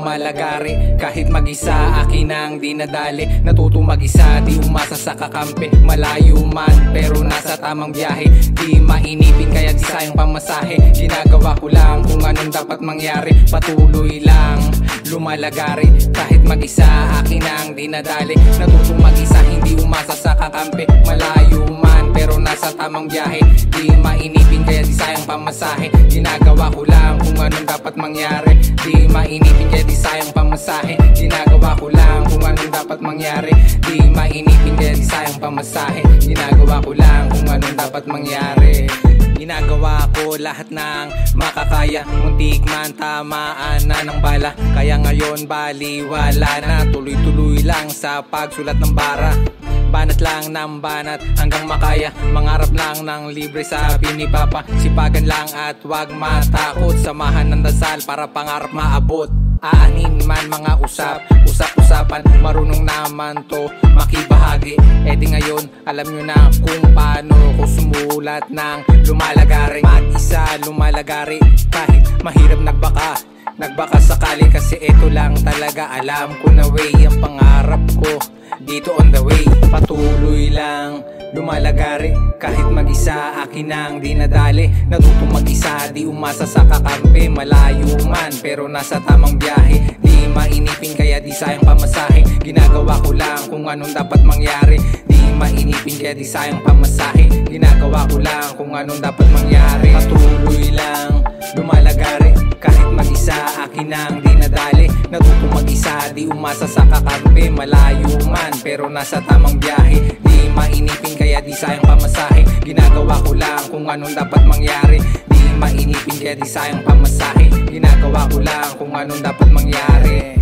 lumalagari. Kahit mag-isa akin ang dinadali. Natuto mag-isa, di umasa sa kakampi. Malayo man pero nasa tamang biyahe. Di mainipin kaya di sayang pamasahe. Ginagawa ko lang kung anong dapat mangyari. Patuloy lang lumalagari. Kahit mag-isa akin ang dinadali. Natuto mag-isa, hindi umasa sa kakampi. Malayo man pero nasa tamang biyahe. Di mainipin kaya di sayang pamasahe. Ginagawa ko lang kung anong dapat mangyari. Di mainipin kaya di sayang pamasahe. Ginagawa ko lang kung anong dapat mangyari. Di mainipin kaya di sayang pamasahe. Ginagawa ko lang kung anong dapat mangyari. Ginagawa ko lahat ng makakaya. Muntik man tamaan na ng bala. Kaya ngayon baliwala na. Tuloy-tuloy lang sa pagsulat ng bara. Banat lang ng banat hanggang makaya. Mangarap lang ng libre sabi ni Papa. Sipagan lang at wag matakot. Samahan ng dasal para pangarap maabot. Aanin man mga usap-usapan. Marunong naman to makibahagi. E di ngayon alam nyo na kung paano ko sumulat ng lumalagari. Mag-isa lumalagari kahit mahirap nagbaka sakali. Kasi eto lang talaga alam ko na way. Ang pangarap ko dito on the way. Patuloy lang lumalagari. Kahit mag-isa akin ang dinadali. Natuto mag-isa, di umasa sa kakampi. Malayo man pero nasa tamang biyahe. Di mainipin kaya di sayang pamasahe. Ginagawa ko lang kung anong dapat mangyari. Di mainipin kaya di sayang pamasahe. Ginagawa ko lang kung anong dapat mangyari. Patuloy lang lumalagari. Kahit mag-isa akin ang dinadali. Natuto mag-isa, di umasa sa kakampi. Malayo man pero nasa tamang biyahe. Di mainipin kaya di sayang pamasahe. Ginagawa ko lang kung anong dapat mangyari. Di mainipin kaya di sayang pamasahe. Ginagawa ko lang kung anong dapat mangyari.